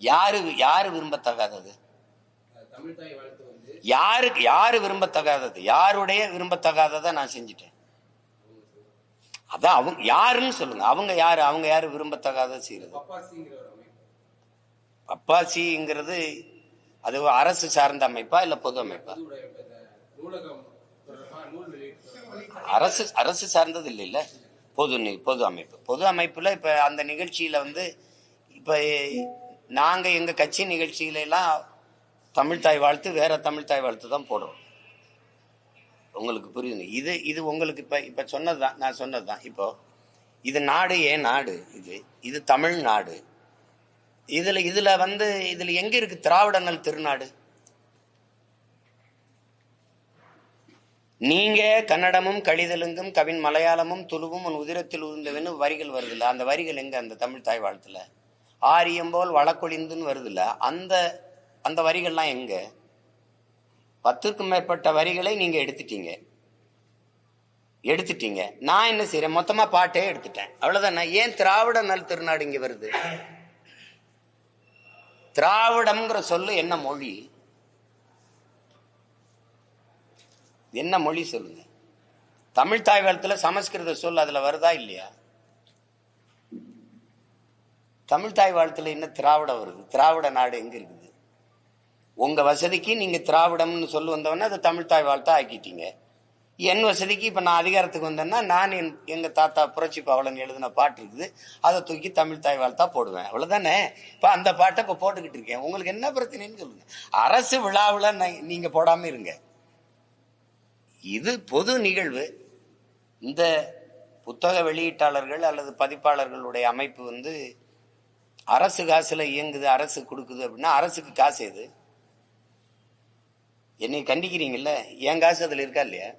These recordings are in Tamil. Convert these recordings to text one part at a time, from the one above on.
யாரு யாரு விரும்பத்தகாதது? யாரு விரும்பத்தகாதது? யாருடைய விரும்பத்தகாததை நான் செஞ்சுட்டேன். அதான் அவங்க யாருன்னு சொல்லுங்க. அவங்க யாரு விரும்பத்தகாத செய்யறது? பப்பாசிங்கிறது அது அரசு சார்ந்த அமைப்பா இல்ல பொது அமைப்பா? அரசு சார்ந்தது இல்ல, பொது அமைப்பு. பொது அமைப்புல இப்ப அந்த நிகழ்ச்சியில இப்ப நாங்க எங்க கட்சி நிகழ்ச்சியில எல்லாம் தமிழ்தாய் வாழ்த்து, வேற தமிழ்தாய் வாழ்த்து தான் போடுறோம். உங்களுக்கு புரியுது? இது உங்களுக்கு இப்ப சொன்னதுதான், நான் சொன்னதுதான். இப்போ இது நாடு, ஏன் நாடு? இது தமிழ்நாடு. இதுல எங்க இருக்கு திராவிடங்கள் திருநாடு? நீங்க கன்னடமும் கழிதலுங்கும் கவின் மலையாளமும் துளுவும் உன் உதிரத்தில் உருந்தவன்னு வரிகள் வருதுல்ல, அந்த வரிகள் எங்க அந்த தமிழ் தாய் வாழ்த்துல? ஆரியம் போல் வழக்கொழிந்துன்னு வருதுல்ல, அந்த வரிகள்லாம் எங்க? 10க்கும் மேற்பட்ட வரிகளை நீங்க எடுத்துட்டீங்க. நான் என்ன செய்யறேன்? மொத்தமா பாட்டே எடுத்துட்டேன், அவ்வளவுதான். ஏன் திராவிட நல் திருநாடு இங்க வருது? திராவிடம்ங்கிற சொல்லு என்ன மொழி? என்ன மொழி சொல்லுங்க? தமிழ் தாய் வாழ்த்துல சமஸ்கிருத சொல் அதுல வருதா இல்லையா? தமிழ் தாய் வாழ்த்துல என்ன திராவிடம் வருது? திராவிட நாடு எங்க இருக்குது? உங்க வசதிக்கு நீங்க திராவிடம்னு சொல்லு வந்தவொடனே அதை தமிழ் தாய் வாழ்த்தா ஆக்கிட்டீங்க. என் வசதிக்கு இப்ப நான் அதிகாரத்துக்கு வந்தேன்னா நான் எங்க தாத்தா புரட்சி பாவலன் எழுதின பாட்டு இருக்குது, அதை தூக்கி தமிழ் தாய் வாழ்த்தா போடுவேன், அவ்வளவுதானே. இப்ப அந்த பாட்டை இப்ப போட்டுக்கிட்டு இருக்கேன். உங்களுக்கு என்ன பிரச்சனைன்னு சொல்லுங்க. அரசு விழாவில் நீங்க போடாம இருங்க. இது பொது நிகழ்வு. இந்த புத்தக வெளியீட்டாளர்கள் அல்லது பதிப்பாளர்களுடைய அமைப்பு அரசு காசுல இயங்குது, அரசு கொடுக்குது அப்படின்னா அரசுக்கு காசு எது? என்னை கண்டிக்கிறீங்கல்ல, என் காசு அதுல இருக்கா இல்லையா?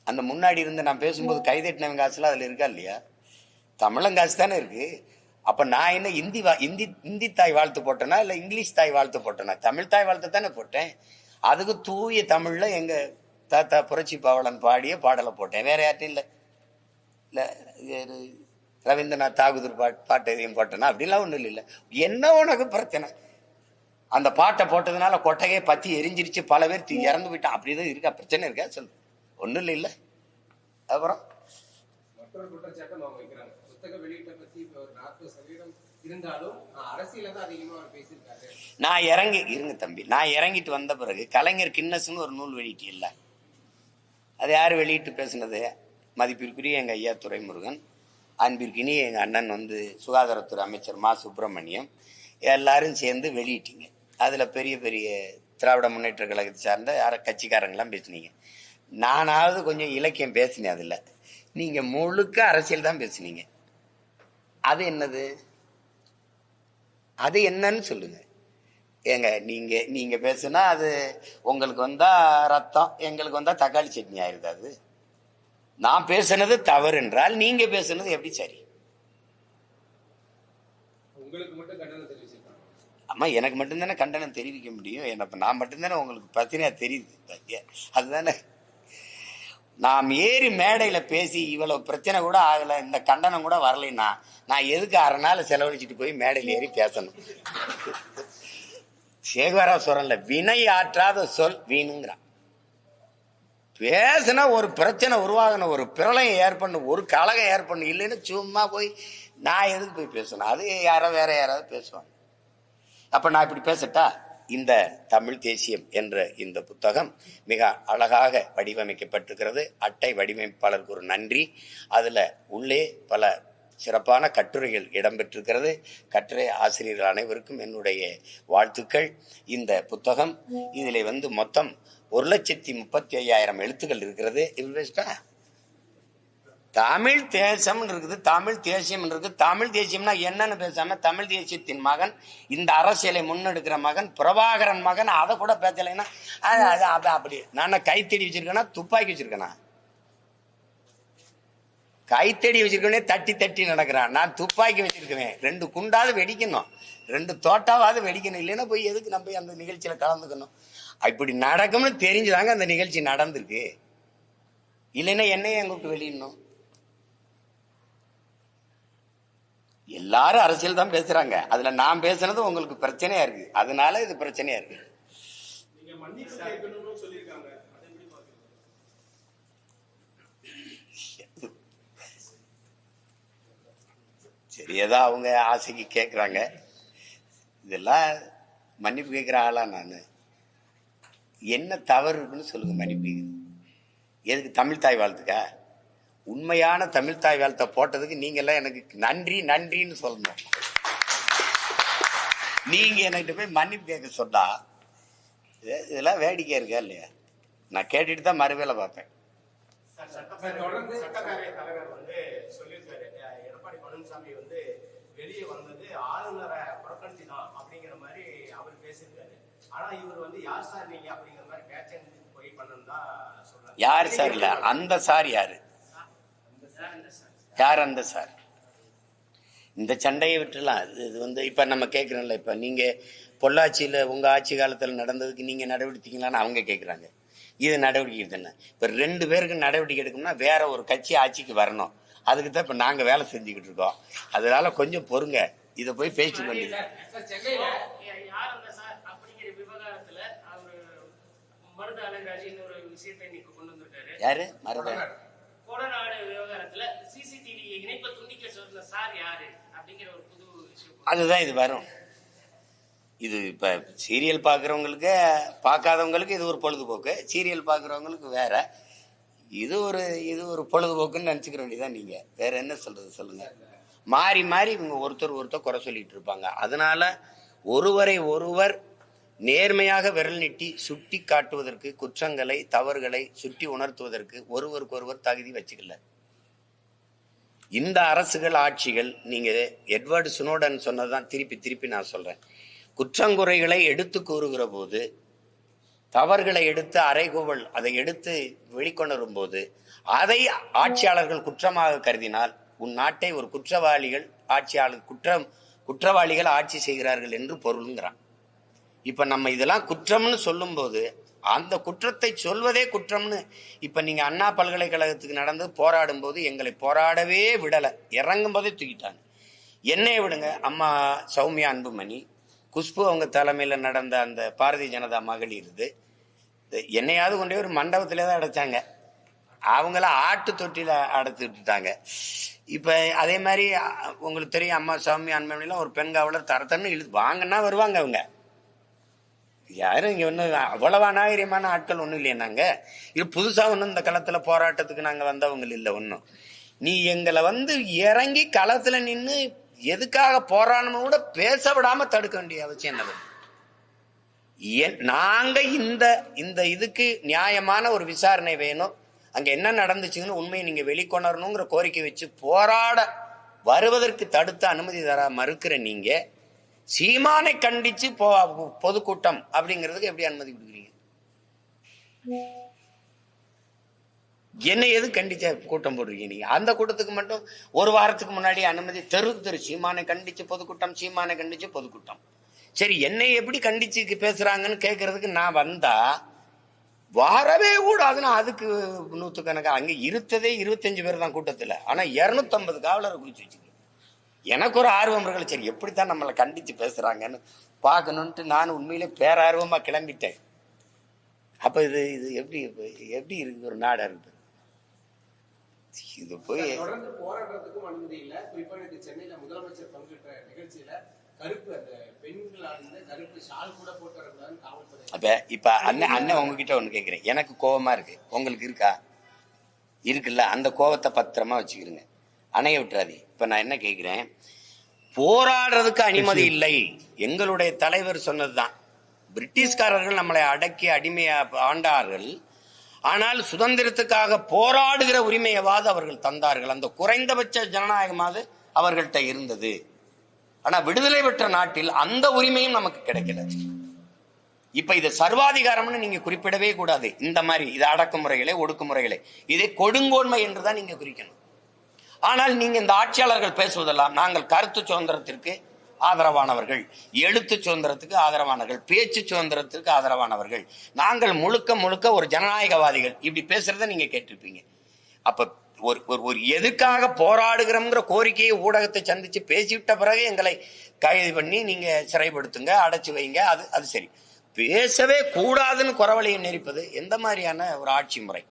அந்த முன்னாடி இருந்து நான் பேசும்போது கைதட்டினவன் காசுலாம் அதுல இருக்கா இல்லையா? தமிழங்காசு தானே இருக்கு. அப்ப நான் என்ன இந்தி தாய் வாழ்த்து போட்டேனா இல்ல இங்கிலீஷ் தாய் வாழ்த்து போட்டேனா? தமிழ் தாய் வாழ்த்து தானே போட்டேன். அதுக்கு தூய தமிழ்ல எங்க தாத்தா புரட்சி பாவலன் பாடிய பாடலை போட்டேன், வேற யார்ட்டும் இல்ல ரவீந்திரநாத் தாகூர் பாட்டு எதையும் போட்டேனா? அப்படிலாம் ஒண்ணும் இல்ல. என்ன உனக்கு பிரச்சனை? அந்த பாட்டை போட்டதுனால கொட்டையே பத்தி எரிஞ்சிருச்சு, பல பேர் இறந்து போயிட்டான், அப்படிதான் இருக்கா? பிரச்சனை இருக்கா? சொல்லு. ஒண்ணும் இல்ல. அப்புறம் மற்றொரு குற்றச்சாட்டம் அவங்க வைக்கிறாங்க, புத்தக வெளியீட்டை பத்தி ஒரு 40% இருந்தாலும் அரசியல தான் அதிகமா பேசியிருக்காரு. நான் இறங்கிட்டு வந்த பிறகு கலைஞர் கின்னஸ்னு ஒரு நூல் வெளியிட்டு இல்ல, அது யாரு வெளியிட்டு பேசுனது? மதிப்பிற்குரிய எங்க ஐயா துரைமுருகன், அன்பிற்கினி எங்க அண்ணன் சுகாதாரத்துறை அமைச்சர் மா சுப்பிரமணியம், எல்லாரும் சேர்ந்து வெளியிட்டீங்க. அதுல பெரிய பெரிய திராவிட முன்னேற்ற கழகத்தை சார்ந்த கட்சிக்காரங்கெல்லாம் பேசினீங்க. நானாவது கொஞ்சம் இலக்கியம் பேசினேன், அதுல நீங்க முழுக்க அரசியல் தான் பேசுனீங்க. அது என்னது? அது என்னன்னு சொல்லுங்க. ஏங்க நீங்க பேசுனா அது உங்களுக்கு வந்தா ரத்தம், எங்களுக்கு வந்தா தக்காளி சட்னி ஆயிருது. அது நான் பேசுனது தவறு என்றால் நீங்க பேசுனது எப்படி சரி? உங்களுக்கு மட்டும் கண்டனம் தெரிவிச்சிருக்காங்க. ஆமா, எனக்கு மட்டும்தானே கண்டனம் தெரிவிக்க முடியும். என்ன நான் மட்டும்தானே உங்களுக்கு பிரச்சனையா தெரியுது, அதுதானே. நாம் ஏறி மேடையில பேசி இவ்வளவு பிரச்சனை கூட ஆகல, இந்த கண்டனம் கூட வரலைன்னா நான் எதுக்கு 1/2 நாள் செலவழிச்சுட்டு போய் மேடையில் ஏறி பேசணும்? சேகராசுரன்ல வினை ஆற்றாத சொல் வீணுங்கிறான். பேசினா ஒரு பிரச்சனை உருவாகணும், ஒரு பிரளயம் ஏற்படணும், ஒரு கலகம் ஏற்படணும். இல்லைன்னு சும்மா போய் நான் எதுக்கு போய் பேசணும்? அது வேற யாராவது பேசுவாங்க. அப்ப நான் இப்படி பேசட்டா? இந்த தமிழ் தேசியம் என்ற இந்த புத்தகம் மிக அழகாக வடிவமைக்கப்பட்டிருக்கிறது. அட்டை வடிவமைப்பாளருக்கு ஒரு நன்றி. அதுல உள்ளே பல சிறப்பான கட்டுரைகள் இடம்பெற்றிருக்கிறது. கட்டுரை ஆசிரியர்கள் அனைவருக்கும் என்னுடைய வாழ்த்துக்கள். இந்த புத்தகம் இதிலே மொத்தம் 1,35,500 எழுத்துக்கள் இருக்கிறது. தமிழ் தேசம் இருக்குது, தமிழ் தேசியம் இருக்கு. தமிழ் தேசியம்னா என்னன்னு பேசாம தமிழ் தேசியத்தின் மகன், இந்த அரசியலை முன்னெடுக்கிற மகன், பிரபாகரன் மகன், அதை கூட பேசலைன்னா அப்படி. நான் கைத்தடி வச்சிருக்கேனா துப்பாக்கி வச்சிருக்கேனா? கைத்தடி வச்சிருக்கே தட்டி தட்டி நடக்கிறான். நான் துப்பாக்கி வச்சிருக்கிறேன். 2 குண்டாவது வெடிக்கணும், 2 தோட்டாவது வெடிக்கணும். இல்லைன்னா போய் எதுக்கு நம்ம அந்த நிகழ்ச்சியில கலந்துக்கணும்? இப்படி நடக்கும்னு தெரிஞ்சுதாங்க அந்த நிகழ்ச்சி நடந்திருக்கு. இல்லைன்னா என்னையே எங்களுக்கு வெளியிடணும். எல்லாரும் அரசியல் தான் பேசுறாங்க. அதுல நான் பேசுனது உங்களுக்கு பிரச்சனையா இருக்கு, அதனால இது பிரச்சனையா இருக்கு. சரி, ஏதோ அவங்க ஆசைக்கு கேட்குறாங்க. இதெல்லாம் மன்னிப்பு கேட்குற ஆளா நான்? என்ன தவறு இருக்குன்னு சொல்லுங்க. மன்னிப்பு எதுக்கு? தமிழ் தாய் வாழ்த்துக்கா? உண்மையான தமிழ் தாய் வாழ்த்தை போட்டதுக்கு நீங்க எல்லாம் எனக்கு நன்றி நன்றின்னு சொல்லணும். நீங்க என்கிட்ட போய் மன்னிப்பு கேட்க சொன்னா இதெல்லாம் வேடிக்கை இருக்கா இல்லையா? நான் கேட்டுட்டு தான் மறுவேளை பார்ப்பேன். எடப்பாடி பழனிசாமி வெளியே வந்தது ஆளுநரை புறக்கணிச்சு தான் அப்படிங்கிற மாதிரி அவர் பேசியிருக்காரு. ஆனா இவர் யார் சார் நீங்க அப்படிங்கிற மாதிரி பேச்சன் போய் பண்ணணும் தான் சொல்றாரு. யார் சார்? இல்ல, அந்த சார் யாரு? யார் அந்த சார்? இந்த சண்டையை விட்டுலாம். இது இப்ப நம்ம கேட்கிறோம்ல, இப்ப நீங்க பொள்ளாச்சியில உங்க ஆட்சி காலத்துல நடந்ததுக்கு நீங்க நடவடிக்கைங்களான்னு அவங்க கேட்கிறாங்க. இது நடவடிக்கை தானே. இப்ப 2 பேருக்கு நடவடிக்கை எடுக்கணும்னா வேற ஒரு கட்சி ஆட்சிக்கு வரணும். அதுக்கு தான் இப்ப நாங்க வேலை செஞ்சுக்கிட்டு இருக்கோம். அதனால கொஞ்சம் பொறுங்க, இத போய் பேச்சு பண்ணி. யாரு மருத? அதுதான் இது வரும். இது இப்ப சீரியல் பாக்குறவங்களுக்கு, பார்க்காதவங்களுக்கு இது ஒரு பொழுதுபோக்கு. சீரியல் பாக்குறவங்களுக்கு வேற. இது ஒரு பொழுதுபோக்குன்னு நினைச்சுக்கிற வேண்டியதான். நீங்க வேற என்ன சொல்றது சொல்லுங்க. மாறி மாறி இவங்க ஒருத்தர் குறை சொல்லிட்டு இருப்பாங்க. அதனால ஒருவரை ஒருவர் நேர்மையாக விரல் நீட்டி சுட்டி காட்டுவதற்கு, குற்றங்களை தவறுகளை சுட்டி உணர்த்துவதற்கு ஒருவருக்கு ஒருவர் தகுதி வச்சுக்கல. இந்த அரசுகள் ஆட்சிகள், நீங்க எட்வர்டு ஸ்னோடன் சொன்னதான் திருப்பி நான் சொல்றேன். குற்றங்குறைகளை எடுத்து கூறுகிற போது, தவறுகளை எடுத்து அறைகூவல் அதை எடுத்து வெளிக்கொணரும் போது, அதை ஆட்சியாளர்கள் குற்றமாக கருதினால் உன் நாட்டை ஒரு குற்றவாளிகள் ஆட்சி செய்கிறார்கள் என்று பொருளுங்கிறான். இப்ப நம்ம இதெல்லாம் குற்றம்னு சொல்லும் போது அந்த குற்றத்தை சொல்வதே குற்றம்னு. இப்ப நீங்க அண்ணா பல்கலைக்கழகத்துக்கு நடந்து போராடும் போது எங்களை போராடவே விடலை, இறங்கும் போதே தூக்கிட்டாங்க. என்னைய விடுங்க, அம்மா சௌமியா அன்புமணி, குஷ்பு அவங்க தலைமையில நடந்த அந்த பாரதிய ஜனதா மகளிர் இது, என்னையாவது கொண்டே ஒரு மண்டபத்திலே தான் அடைச்சாங்க. அவங்கள ஆட்டு தொட்டில அடைச்சு விட்டுட்டாங்க. இப்ப அதே மாதிரி உங்களுக்கு தெரியும், அம்மா சௌமியா அன்புமணிலாம் ஒரு பெண் காவலர் தரத்தன்னு இழுத்து வாங்கன்னா வருவாங்க. அவங்க யாரும் இங்க ஒன்றும் அவ்வளவா நாகரிகமான ஆட்கள் ஒன்றும் இல்லையா? நாங்க இது புதுசா ஒன்றும் இந்த களத்துல போராட்டத்துக்கு நாங்க வந்தவங்க இல்லை ஒன்றும். நீ எங்களை இறங்கி களத்துல நின்று எதுக்காக போராடணும் கூட பேச விடாம தடுக்க வேண்டிய அவசியம் என்ன? நாங்க இந்த இதுக்கு நியாயமான ஒரு விசாரணை வேணும், அங்க என்ன நடந்துச்சுன்னு உண்மையை நீங்க வெளிக்கொணரணுங்கிற கோரிக்கை வச்சு போராட வருவதற்கு தடுத்து அனுமதி தர மறுக்கிற நீங்க சீமானை கண்டிச்சு பொதுக்கூட்டம் அப்படிங்கிறதுக்கு எப்படி அனுமதி கொடுக்குறீங்க? என்ன எது கண்டிச்ச கூட்டம் போடுறீங்க நீங்க? அந்த கூட்டத்துக்கு மட்டும் ஒரு வாரத்துக்கு முன்னாடி அனுமதி தெரு சீமானை கண்டிச்சு பொதுக்கூட்டம், சீமானை கண்டிச்சு பொதுக்கூட்டம். சரி, என்னை எப்படி கண்டிச்சு பேசுறாங்கன்னு கேட்கறதுக்கு நான் வந்தா வரவே கூடாதுன்னா அதுக்கு 100 அங்க இருத்ததே 25 பேர் தான் கூட்டத்துல. ஆனா 250 காவலரை குளிச்சு வச்சு எனக்கு ஒரு ஆர்வம் இருக்கல. சரி, எப்படித்தான் நம்மளை கண்டிச்சு பேசுறாங்கன்னு பார்க்கணும்ட்டு நான் உண்மையிலே பேரார்வமா கிளம்பிட்டேன். அப்ப இது எப்படி இருக்கு ஒரு நாடா இருக்கு? இது போய் தொடர்ந்து போராட்டத்துக்கும் அனுமதி இல்ல. குறிப்பா சென்னையில முதலமைச்சர் பங்கேற்ற நிகழ்ச்சியில கருப்பு ஷால் கூட போட்டு வரக்கூடாதுன்னு காவல்துறை. அப்ப இப்ப அண்ணன் உங்ககிட்ட ஒண்ணு கேட்கிறேன். எனக்கு கோபமா இருக்கு, உங்களுக்கு இருக்கா? இருக்குல்ல, அந்த கோபத்தை பத்திரமா வச்சுக்கிறீங்க, அணைய விட்டுறாது. இப்ப நான் என்ன கேட்கிறேன், போராடுறதுக்கு அனுமதி இல்லை. எங்களுடைய தலைவர் சொன்னதுதான், பிரிட்டிஷ்காரர்கள் நம்மளை அடக்கி அடிமையா ஆண்டார்கள், ஆனால் சுதந்திரத்துக்காக போராடுகிற உரிமையவாது அவர்கள் தந்தார்கள். அந்த குறைந்தபட்ச ஜனநாயகமாவது அவர்கள்ட்ட இருந்தது. ஆனா விடுதலை பெற்ற நாட்டில் அந்த உரிமையும் நமக்கு கிடைக்கல. இப்ப இது சர்வாதிகாரம்னு நீங்க குறிப்பிடவே கூடாது. இந்த மாதிரி இது அடக்குமுறைகளே ஒடுக்குமுறைகளே, இதை கொடுங்கோன்மை என்றுதான் நீங்க குறிக்கணும். ஆனால் நீங்க இந்த ஆட்சியாளர்கள் பேசுவதெல்லாம் நாங்கள் கருத்து சுதந்திரத்திற்கு ஆதரவானவர்கள், எழுத்து சுதந்திரத்துக்கு ஆதரவானவர்கள், பேச்சு சுதந்திரத்திற்கு ஆதரவானவர்கள், நாங்கள் முழுக்க ஒரு ஜனநாயகவாதிகள், இப்படி பேசுறத நீங்க கேட்டிருப்பீங்க. அப்ப ஒரு ஒரு ஒரு எதுக்காக போராடுகிறோம்ங்கிற கோரிக்கையை ஊடகத்தை சந்திச்சு பேசிவிட்ட பிறகு எங்களை கைது பண்ணி நீங்க சிறைப்படுத்துங்க, அடைச்சு வைங்க, அது சரி. பேசவே கூடாதுன்னு குறவழியை நெரிப்பது எந்த மாதிரியான ஒரு ஆட்சி முறை?